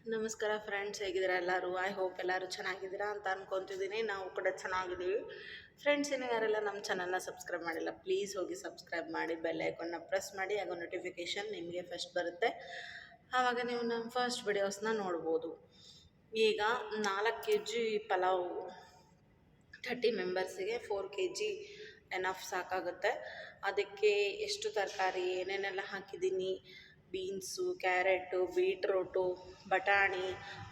ನಮಸ್ಕಾರ ಫ್ರೆಂಡ್ಸ್, ಹೇಗಿದ್ದೀರಾ ಎಲ್ಲರೂ? ಐ ಹೋಪ್ ಎಲ್ಲರೂ ಚೆನ್ನಾಗಿದ್ದೀರಾ ಅಂತ ಅನ್ಕೊತಿದ್ದೀನಿ. ನಾವು ಕೂಡ ಚೆನ್ನಾಗಿದ್ದೀವಿ. ಫ್ರೆಂಡ್ಸ್, ಇನ್ನು ಯಾರೆಲ್ಲ ನಮ್ಮ ಚಾನಲ್ನ ಸಬ್ಸ್ಕ್ರೈಬ್ ಮಾಡಿಲ್ಲ, ಪ್ಲೀಸ್ ಹೋಗಿ ಸಬ್ಸ್ಕ್ರೈಬ್ ಮಾಡಿ, ಬೆಲ್ ಐಕಾನ್ನ ಪ್ರೆಸ್ ಮಾಡಿ, ಹಾಗೂ ನೋಟಿಫಿಕೇಷನ್ ನಿಮಗೆ ಫಸ್ಟ್ ಬರುತ್ತೆ. ಆವಾಗ ನೀವು ನಮ್ಮ ಫಸ್ಟ್ ವಿಡಿಯೋಸ್ನ ನೋಡ್ಬೋದು. ಈಗ 4 kg ಪಲಾವ್ 30 ಮೆಂಬರ್ಸಿಗೆ 4 kg ಎನಫ್ ಸಾಕಾಗುತ್ತೆ. ಅದಕ್ಕೆ ಎಷ್ಟು ತರಕಾರಿ ಏನೇನೆಲ್ಲ ಹಾಕಿದ್ದೀನಿ, ಬೀನ್ಸು, ಕ್ಯಾರೆಟು, ಬೀಟ್ರೋಟು, ಬಟಾಣಿ,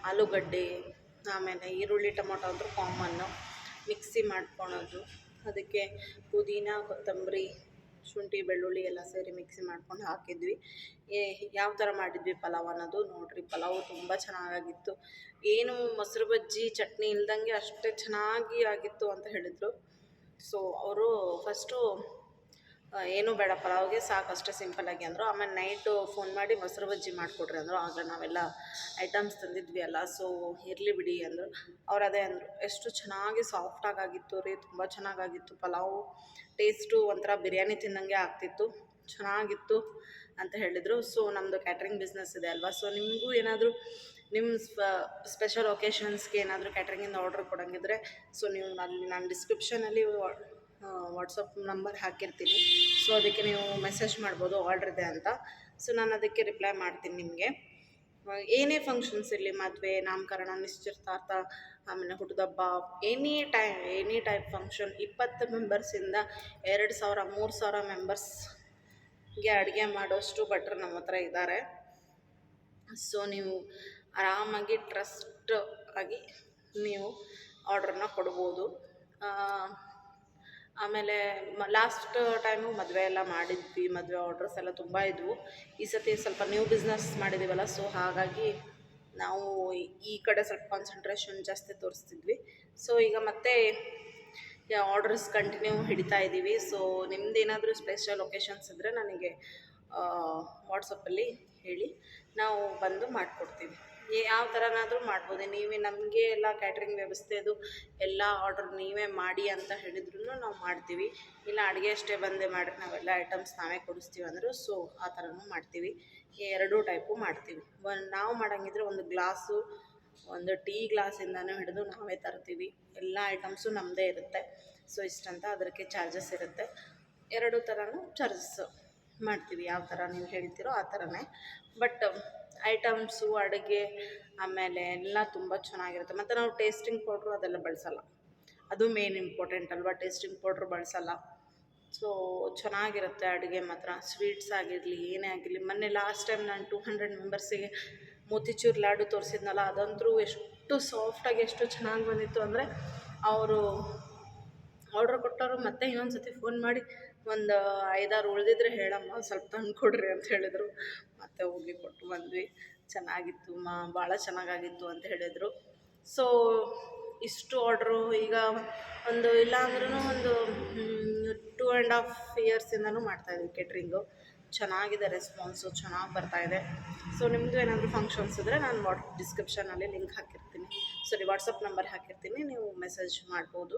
ಆಲೂಗಡ್ಡೆ, ಆಮೇಲೆ ಈರುಳ್ಳಿ, ಟೊಮೊಟೊ ಅಂದರೂ ಕಾಮನ್ನು ಮಿಕ್ಸಿ ಮಾಡ್ಕೊಳೋದು. ಅದಕ್ಕೆ ಪುದೀನ, ಕೊತ್ತಂಬರಿ, ಶುಂಠಿ, ಬೆಳ್ಳುಳ್ಳಿ ಎಲ್ಲ ಸೇರಿ ಮಿಕ್ಸಿ ಮಾಡ್ಕೊಂಡು ಹಾಕಿದ್ವಿ. ಯಾವ ಥರ ಮಾಡಿದ್ವಿ ಪಲಾವ್ ಅನ್ನೋದು ನೋಡಿರಿ. ಪಲಾವು ತುಂಬ ಚೆನ್ನಾಗಾಗಿತ್ತು. ಏನು ಮೊಸರು ಬಜ್ಜಿ ಚಟ್ನಿ ಇಲ್ದಂಗೆ ಅಷ್ಟೇ ಚೆನ್ನಾಗಿ ಆಗಿತ್ತು ಅಂತ ಹೇಳಿದರು. ಸೊ ಅವರು ಫಸ್ಟು ಏನೂ ಬೇಡ ಪಲಾವ್ಗೆ, ಸಾಕು ಅಷ್ಟೇ ಸಿಂಪಲ್ಲಾಗಿ ಅಂದರು. ಆಮೇಲೆ ನೈಟು ಫೋನ್ ಮಾಡಿ ಮೊಸರು ಬಜ್ಜಿ ಮಾಡಿಕೊಡ್ರಿ ಅಂದರು. ಆಗ ನಾವೆಲ್ಲ ಐಟಮ್ಸ್ ತಂದಿದ್ವಿ ಅಲ್ಲ, ಸೊ ಇರಲಿ ಬಿಡಿ ಅಂದರು. ಅವ್ರು ಅದೇ ಅಂದರು. ಎಷ್ಟು ಚೆನ್ನಾಗಿ ಸಾಫ್ಟಾಗಿತ್ತು ರೀ, ತುಂಬ ಚೆನ್ನಾಗಾಗಿತ್ತು ಪಲಾವು. ಟೇಸ್ಟು ಒಂಥರ ಬಿರಿಯಾನಿ ತಿನ್ನಂಗೆ ಆಗ್ತಿತ್ತು, ಚೆನ್ನಾಗಿತ್ತು ಅಂತ ಹೇಳಿದರು. ಸೊ ನಮ್ಮದು ಕ್ಯಾಟ್ರಿಂಗ್ ಬಿಸ್ನೆಸ್ ಇದೆ ಅಲ್ವಾ, ಸೊ ನಿಮಗೂ ಏನಾದರೂ ನಿಮ್ಮ ಸ್ಪೆಷಲ್ ಒಕೇಶನ್ಸ್ಗೆ ಏನಾದರೂ ಕ್ಯಾಟ್ರಿಂಗಿಂದ ಆರ್ಡ್ರ್ ಕೊಡೋಂಗಿದ್ರೆ, ಸೊ ನೀವು ಅಲ್ಲಿ ನಾನು ಡಿಸ್ಕ್ರಿಪ್ಷನಲ್ಲಿ ವಾಟ್ಸಪ್ ನಂಬರ್ ಹಾಕಿರ್ತೀನಿ. ಸೊ ಅದಕ್ಕೆ ನೀವು ಮೆಸೇಜ್ ಮಾಡ್ಬೋದು ಆರ್ಡ್ರ್ ಇದೆ ಅಂತ. ಸೊ ನಾನು ಅದಕ್ಕೆ ರಿಪ್ಲೈ ಮಾಡ್ತೀನಿ ನಿಮಗೆ. ಏನೇ ಫಂಕ್ಷನ್ಸ್ ಇರಲಿ, ಮದುವೆ, ನಾಮಕರಣ, ನಿಶ್ಚಿತಾರ್ಥ, ಆಮೇಲೆ ಹುಟ್ಟಿದಬ್ಬ, ಎನಿ ಟೈಪ್ ಫಂಕ್ಷನ್, 20 ಮೆಂಬರ್ಸಿಂದ 2,000 3,000 ಮೆಂಬರ್ಸ್ಗೆ ಅಡುಗೆ ಮಾಡೋಷ್ಟು ಭಟ್ರು ನಮ್ಮ ಹತ್ರ ಇದ್ದಾರೆ. ಸೊ ನೀವು ಆರಾಮಾಗಿ ಟ್ರಸ್ಟ್ ಆಗಿ ನೀವು ಆರ್ಡ್ರನ್ನ ಕೊಡ್ಬೋದು. ಆಮೇಲೆ ಲಾಸ್ಟ್ ಟೈಮು ಮದುವೆ ಎಲ್ಲ ಮಾಡಿದ್ವಿ, ಮದುವೆ ಆರ್ಡ್ರಸ್ ಎಲ್ಲ ತುಂಬ ಇದ್ವು. ಈ ಸತಿ ಸ್ವಲ್ಪ ನ್ಯೂ ಬಿಸ್ನೆಸ್ ಮಾಡಿದ್ದೀವಲ್ಲ, ಸೊ ಹಾಗಾಗಿ ನಾವು ಈ ಕಡೆ ಸ್ವಲ್ಪ ಕಾನ್ಸಂಟ್ರೇಷನ್ ಜಾಸ್ತಿ ತೋರಿಸ್ತಿದ್ವಿ. ಸೊ ಈಗ ಮತ್ತೆ ಆರ್ಡ್ರಸ್ ಕಂಟಿನ್ಯೂ ಹಿಡಿತಾ ಇದ್ದೀವಿ. ಸೊ ನಿಮ್ದೇನಾದರೂ ಸ್ಪೆಷಲ್ ಒಕೇಶನ್ಸ್ ಇದ್ದರೆ ನನಗೆ ವಾಟ್ಸಪ್ಪಲ್ಲಿ ಹೇಳಿ, ನಾವು ಬಂದು ಮಾಡಿಕೊಡ್ತೀವಿ. ಯಾವ ಥರನಾದರೂ ಮಾಡ್ಬೋದು. ನೀವೇ ನಮಗೆ ಎಲ್ಲ ಕ್ಯಾಟ್ರಿಂಗ್ ವ್ಯವಸ್ಥೆದು ಎಲ್ಲ ಆರ್ಡ್ರ್ ನೀವೇ ಮಾಡಿ ಅಂತ ಹೇಳಿದ್ರು ನಾವು ಮಾಡ್ತೀವಿ. ಇಲ್ಲ ಅಡುಗೆ ಅಷ್ಟೇ ಬಂದೇ ಮಾಡಿರಿ, ನಾವೆಲ್ಲ ಐಟಮ್ಸ್ ನಾವೇ ಕೊಡಿಸ್ತೀವಿ ಅಂದರು, ಸೊ ಆ ಥರನೂ ಮಾಡ್ತೀವಿ. ಎರಡೂ ಟೈಪು ಮಾಡ್ತೀವಿ. ನಾವು ಮಾಡೋಂಗಿದ್ರೆ ಒಂದು ಗ್ಲಾಸು, ಒಂದು ಟೀ ಗ್ಲಾಸಿಂದನೂ ಹಿಡಿದು ನಾವೇ ತರ್ತೀವಿ. ಎಲ್ಲ ಐಟಮ್ಸು ನಮ್ಮದೇ ಇರುತ್ತೆ. ಸೊ ಇಷ್ಟಂತ ಅದಕ್ಕೆ ಚಾರ್ಜಸ್ ಇರುತ್ತೆ. ಎರಡೂ ಥರನೂ ಚಾರ್ಜಸ್ ಮಾಡ್ತೀವಿ. ಯಾವ ಥರ ನೀವು ಹೇಳ್ತೀರೋ ಆ ಥರನೇ. ಬಟ್ ಐಟಮ್ಸು, ಅಡುಗೆ ಆಮೇಲೆ ಎಲ್ಲ ತುಂಬ ಚೆನ್ನಾಗಿರುತ್ತೆ. ಮತ್ತು ನಾವು ಟೇಸ್ಟಿಂಗ್ ಪೌಡ್ರು ಅದೆಲ್ಲ ಬಳಸಲ್ಲ. ಅದು ಮೇನ್ ಇಂಪಾರ್ಟೆಂಟ್ ಅಲ್ವಾ, ಟೇಸ್ಟಿಂಗ್ ಪೌಡ್ರ್ ಬಳಸಲ್ಲ. ಸೊ ಚೆನ್ನಾಗಿರುತ್ತೆ ಅಡುಗೆ ಮಾತ್ರ. ಸ್ವೀಟ್ಸ್ ಆಗಿರಲಿ, ಏನೇ ಆಗಿರಲಿ. ಮೊನ್ನೆ ಲಾಸ್ಟ್ ಟೈಮ್ ನಾನು 200 ಮೆಂಬರ್ಸಿಗೆ ಮೋತಿಚೂರ್ ಲಾಡು ತೋರಿಸಿದ್ನಲ್ಲ, ಅದಂತೂ ಎಷ್ಟು ಸಾಫ್ಟಾಗಿ ಎಷ್ಟು ಚೆನ್ನಾಗಿ ಬಂದಿತ್ತು ಅಂದರೆ, ಅವರು ಆರ್ಡ್ರ್ ಕೊಟ್ಟವರು ಮತ್ತೆ ಇನ್ನೊಂದು ಸತಿ ಫೋನ್ ಮಾಡಿ ಒಂದು 5-6 ಉಳಿದಿದ್ರೆ ಹೇಳಮ್ಮ, ಸ್ವಲ್ಪ ತಂದು ಕೊಡ್ರಿ ಅಂತ ಹೇಳಿದರು. ಮತ್ತೆ ಹೋಗಿ ಕೊಟ್ಟು ಬಂದ್ವಿ. ಚೆನ್ನಾಗಿತ್ತು, ಭಾಳ ಚೆನ್ನಾಗಾಗಿತ್ತು ಅಂತ ಹೇಳಿದರು. ಸೊ ಇಷ್ಟು ಆರ್ಡ್ರು ಈಗ ಒಂದು ಇಲ್ಲ ಅಂದ್ರೂ ಒಂದು 2.5 ಇಯರ್ಸಿಂದನೂ ಮಾಡ್ತಾಯಿದ್ವಿ ಕೇಟ್ರಿಂಗು. ಚೆನ್ನಾಗಿದೆ, ರೆಸ್ಪಾನ್ಸು ಚೆನ್ನಾಗಿ ಬರ್ತಾಯಿದೆ. ಸೊ ನಿಮ್ಮದು ಏನಾದರೂ ಫಂಕ್ಷನ್ಸ್ ಇದ್ದರೆ ನಾನು ಡಿಸ್ಕ್ರಿಪ್ಷನಲ್ಲಿ ಲಿಂಕ್ ಹಾಕಿರ್ತೀನಿ, ವಾಟ್ಸಪ್ ನಂಬರ್ ಹಾಕಿರ್ತೀನಿ, ನೀವು ಮೆಸೇಜ್ ಮಾಡ್ಬೋದು.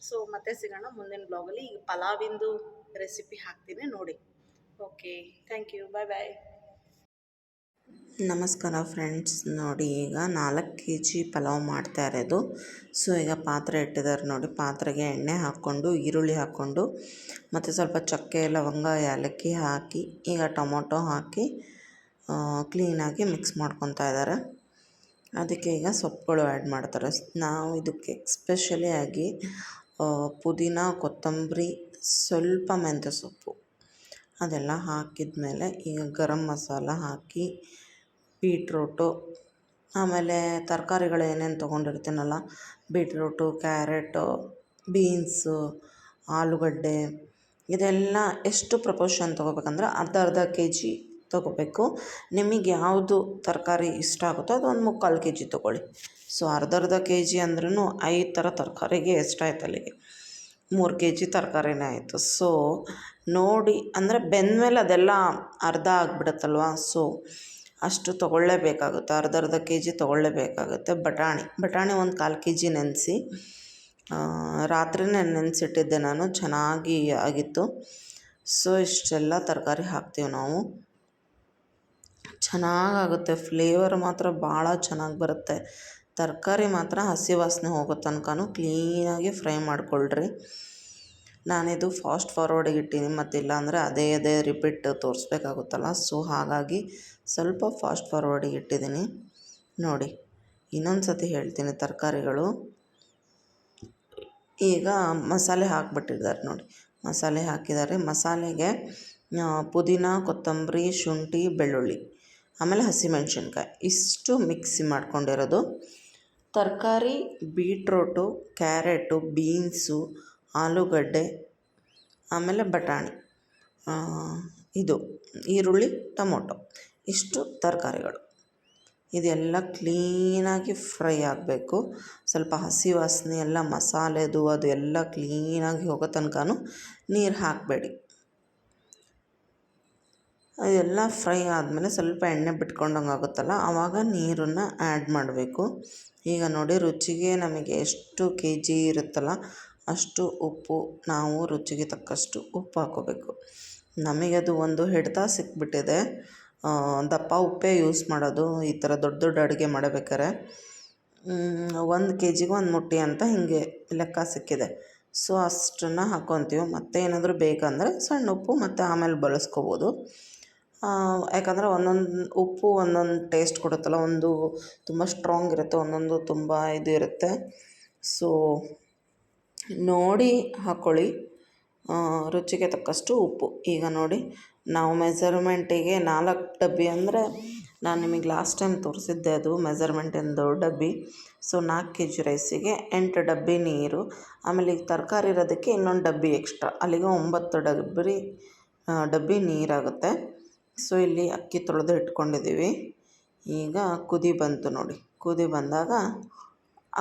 ಸೊ ಮತ್ತೆ ಸಿಗೋಣ ಮುಂದಿನ ಬ್ಲಾಗಲ್ಲಿ. ಈಗ ಪಲಾವಿಂದು ರೆಸಿಪಿ ಹಾಕ್ತೀನಿ ನೋಡಿ. ಓಕೆ, ಥ್ಯಾಂಕ್ ಯು, ಬಾಯ್ ಬಾಯ್. ನಮಸ್ಕಾರ ಫ್ರೆಂಡ್ಸ್, ನೋಡಿ ಈಗ 4 kg ಪಲಾವ್ ಮಾಡ್ತಾ ಇರೋದು. ಸೊ ಈಗ ಪಾತ್ರೆ ಇಟ್ಟಿದ್ದಾರೆ ನೋಡಿ. ಪಾತ್ರೆಗೆ ಎಣ್ಣೆ ಹಾಕ್ಕೊಂಡು, ಈರುಳ್ಳಿ ಹಾಕ್ಕೊಂಡು, ಮತ್ತು ಸ್ವಲ್ಪ ಚಕ್ಕೆ, ಲವಂಗ, ಏಲಕ್ಕಿ ಹಾಕಿ, ಈಗ ಟೊಮೊಟೊ ಹಾಕಿ ಕ್ಲೀನಾಗಿ ಮಿಕ್ಸ್ ಮಾಡ್ಕೊತಾ ಇದ್ದಾರೆ. ಅದಕ್ಕೆ ಈಗ ಸೊಪ್ಪುಗಳು ಆ್ಯಡ್ ಮಾಡ್ತಾರೆ. ನಾವು ಇದಕ್ಕೆ ಎಸ್ಪೆಷಲಿ ಆಗಿ ಪುದೀನ, ಕೊತ್ತಂಬರಿ, ಸ್ವಲ್ಪ ಮೆಂತ್ಯ ಸೊಪ್ಪು ಅದೆಲ್ಲ ಹಾಕಿದ ಮೇಲೆ ಈಗ ಗರಂ ಮಸಾಲ ಹಾಕಿ, ಬೀಟ್ರೋಟು, ಆಮೇಲೆ ತರಕಾರಿಗಳು ಏನೇನು ತೊಗೊಂಡಿರ್ತೀನಲ್ಲ, ಬೀಟ್ರೋಟು, ಕ್ಯಾರೆಟು, ಬೀನ್ಸು, ಆಲೂಗಡ್ಡೆ, ಇದೆಲ್ಲ ಎಷ್ಟು ಪ್ರಪೋರ್ಷನ್ ತೊಗೋಬೇಕಂದ್ರೆ ಅರ್ಧ kg ತೊಗೋಬೇಕು. ನಿಮಗೆ ಯಾವುದು ತರಕಾರಿ ಇಷ್ಟ ಆಗುತ್ತೋ ಅದು ಒಂದು 3/4 kg ತೊಗೊಳ್ಳಿ. ಸೊ ಅರ್ಧ kg ಅಂದ್ರೂ 5 ಥರ ತರಕಾರಿಗೆ ಎಷ್ಟಾಯ್ತು ಅಲ್ಲಿಗೆ 3 kg ತರಕಾರಿನೇ ಆಯಿತು. ಸೊ ನೋಡಿ, ಅಂದರೆ ಬೆಂದಮೇಲೆ ಅದೆಲ್ಲ ಅರ್ಧ ಆಗಿಬಿಡುತ್ತಲ್ವ, ಸೊ ಅಷ್ಟು ತೊಗೊಳ್ಳೇಬೇಕಾಗುತ್ತೆ. ಅರ್ಧ kg ತೊಗೊಳ್ಳೇಬೇಕಾಗುತ್ತೆ. ಬಟಾಣಿ ಒಂದು 1/4 kg ನೆನೆಸಿ ರಾತ್ರಿನೇ ನೆನೆಸಿಟ್ಟಿದ್ದೆ ನಾನು, ಚೆನ್ನಾಗಿ ಆಗಿತ್ತು. ಸೊ ಇಷ್ಟೆಲ್ಲ ತರಕಾರಿ ಹಾಕ್ತೀವಿ ನಾವು. ಚೆನ್ನಾಗಾಗುತ್ತೆ. ಫ್ಲೇವರ್ ಮಾತ್ರ ಭಾಳ ಚೆನ್ನಾಗಿ ಬರುತ್ತೆ. ತರಕಾರಿ ಮಾತ್ರ ಹಸಿ ವಾಸನೆ ಹೋಗೋ ತನಕನೂ ಕ್ಲೀನಾಗಿ ಫ್ರೈ ಮಾಡ್ಕೊಳ್ರಿ. ನಾನಿದು ಫಾಸ್ಟ್ ಫಾರ್ವರ್ಡಿಗೆ ಇಟ್ಟೀನಿ, ಮತ್ತಿಲ್ಲ ಅಂದರೆ ಅದೇ ರಿಪೀಟ್ ತೋರಿಸ್ಬೇಕಾಗುತ್ತಲ್ಲ. ಸೊ ಹಾಗಾಗಿ ಸ್ವಲ್ಪ ಫಾಸ್ಟ್ ಫಾರ್ವರ್ಡಿಗೆ ಇಟ್ಟಿದ್ದೀನಿ. ನೋಡಿ, ಇನ್ನೊಂದು ಸತಿ ಹೇಳ್ತೀನಿ. ತರಕಾರಿಗಳು ಈಗ ಮಸಾಲೆ ಹಾಕಿಬಿಟ್ಟಿದ್ದಾರೆ ನೋಡಿ. ಮಸಾಲೆ ಹಾಕಿದ್ದಾರೆ. ಮಸಾಲೆಗೆ ಪುದೀನ, ಕೊತ್ತಂಬರಿ, ಶುಂಠಿ, ಬೆಳ್ಳುಳ್ಳಿ, ಆಮೇಲೆ ಹಸಿಮೆಣ್ಸಿನ್ಕಾಯಿ ಇಷ್ಟು ಮಿಕ್ಸಿ ಮಾಡ್ಕೊಂಡಿರೋದು. ತರಕಾರಿ ಬೀಟ್ರೋಟು, ಕ್ಯಾರೆಟು, ಬೀನ್ಸು, ಆಲೂಗಡ್ಡೆ, ಆಮೇಲೆ ಬಟಾಣಿ, ಇದು ಈರುಳ್ಳಿ, ಟೊಮೊಟೊ, ಇಷ್ಟು ತರಕಾರಿಗಳು. ಇದೆಲ್ಲ ಕ್ಲೀನಾಗಿ ಫ್ರೈ ಆಗಬೇಕು. ಸ್ವಲ್ಪ ಹಸಿ ವಾಸನೆ ಎಲ್ಲ ಮಸಾಲೆದು ಅದು ಎಲ್ಲ ಕ್ಲೀನಾಗಿ ಹೋಗೋ ತನಕನೂ ನೀರು ಹಾಕಬೇಡಿ. ಅದೆಲ್ಲ ಫ್ರೈ ಆದಮೇಲೆ ಸ್ವಲ್ಪ ಎಣ್ಣೆ ಬಿಟ್ಕೊಂಡಂಗೆ ಆಗುತ್ತಲ್ಲ, ಆವಾಗ ನೀರನ್ನು ಆ್ಯಡ್ ಮಾಡಬೇಕು. ಈಗ ನೋಡಿ, ರುಚಿಗೆ ನಮಗೆ ಎಷ್ಟು ಕೆ ಜಿ ಇರುತ್ತಲ್ಲ ಅಷ್ಟು ಉಪ್ಪು, ನಾವು ರುಚಿಗೆ ತಕ್ಕಷ್ಟು ಉಪ್ಪು ಹಾಕೋಬೇಕು. ನಮಗದು ಒಂದು ಹಿಡಿತ ಸಿಕ್ಬಿಟ್ಟಿದೆ. ದಪ್ಪ ಉಪ್ಪೇ ಯೂಸ್ ಮಾಡೋದು ಈ ಥರ ದೊಡ್ಡ ದೊಡ್ಡ ಅಡುಗೆ ಮಾಡಬೇಕಾರೆ. 1 ಕೆ ಜಿಗೆ 1 ಮುಟ್ಟಿ ಅಂತ ಹಿಂಗೆ ಲೆಕ್ಕ ಸಿಕ್ಕಿದೆ. ಸೊ ಅಷ್ಟನ್ನು ಹಾಕ್ಕೊತೀವಿ. ಮತ್ತು ಏನಾದರೂ ಬೇಕಂದರೆ ಸಣ್ಣ ಉಪ್ಪು ಮತ್ತು ಆಮೇಲೆ ಬಳಸ್ಕೋಬೋದು. ಯಾಕಂದರೆ ಒಂದೊಂದು ಉಪ್ಪು ಒಂದೊಂದು ಟೇಸ್ಟ್ ಕೊಡುತ್ತಲ್ಲ. ಒಂದು ತುಂಬ ಸ್ಟ್ರಾಂಗ್ ಇರುತ್ತೆ, ಒಂದೊಂದು ತುಂಬ ಇದು ಇರುತ್ತೆ. ಸೊ ನೋಡಿ ಹಾಕ್ಕೊಳ್ಳಿ, ರುಚಿಗೆ ತಕ್ಕಷ್ಟು ಉಪ್ಪು. ಈಗ ನೋಡಿ, ನಾವು ಮೆಸರ್ಮೆಂಟಿಗೆ 4 ಡಬ್ಬಿ ಅಂದರೆ ನಾನು ನಿಮಗೆ ಲಾಸ್ಟ್ ಟೈಮ್ ತೋರಿಸಿದ್ದೆ ಅದು ಮೆಸರ್ಮೆಂಟಿಂದು ಡಬ್ಬಿ. ಸೊ 4 ಕೆ ಜಿ ರೈಸಿಗೆ 8 ಡಬ್ಬಿ ನೀರು, ಆಮೇಲೆ ಈಗ ತರಕಾರಿ ಇರೋದಕ್ಕೆ ಇನ್ನೊಂದು ಡಬ್ಬಿ ಎಕ್ಸ್ಟ್ರಾ, ಅಲ್ಲಿಗೆ 9 ಡಬ್ಬಿ ನೀರಾಗುತ್ತೆ. ಸೊ ಇಲ್ಲಿ ಅಕ್ಕಿ ತೊಳೆದು ಇಟ್ಕೊಂಡಿದ್ದೀವಿ. ಈಗ ಕುದಿ ಬಂತು ನೋಡಿ. ಕುದಿ ಬಂದಾಗ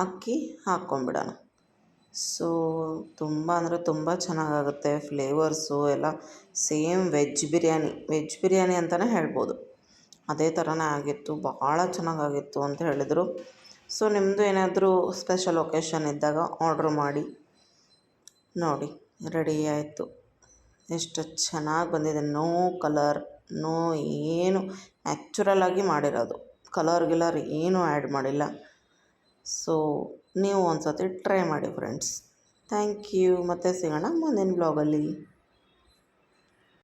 ಅಕ್ಕಿ ಹಾಕ್ಕೊಂಬಿಡೋಣ. ಸೊ ತುಂಬ ಅಂದರೆ ತುಂಬ ಚೆನ್ನಾಗಾಗುತ್ತೆ. ಫ್ಲೇವರ್ಸು ಎಲ್ಲ ಸೇಮ್ ವೆಜ್ ಬಿರಿಯಾನಿ ಅಂತಲೇ ಹೇಳ್ಬೋದು. ಅದೇ ಥರನೇ ಆಗಿತ್ತು, ಭಾಳ ಚೆನ್ನಾಗಾಗಿತ್ತು ಅಂತ ಹೇಳಿದರು. ಸೊ ನಿಮ್ಮದು ಏನಾದರೂ ಸ್ಪೆಷಲ್ ಒಕೇಶನ್ ಇದ್ದಾಗ ಆರ್ಡ್ರ್ ಮಾಡಿ. ನೋಡಿ, ರೆಡಿ ಆಯಿತು. ಎಷ್ಟು ಚೆನ್ನಾಗಿ ಬಂದಿದೆ. ನೋ ಕಲರ್, ನೋ ಏನು, ನ್ಯಾಚುರಲಾಗಿ ಮಾಡಿರೋದು. ಕಲರ್ ಏನೂ ಆ್ಯಡ್ ಮಾಡಿಲ್ಲ. ಸೊ ನೀವು ಒಂದು ಸತಿ ಟ್ರೈ ಮಾಡಿ ಫ್ರೆಂಡ್ಸ್. Thank you. ಮತ್ತೆ ಸಿಗೋಣ ಮುಂದಿನ ಬ್ಲಾಗಲ್ಲಿ.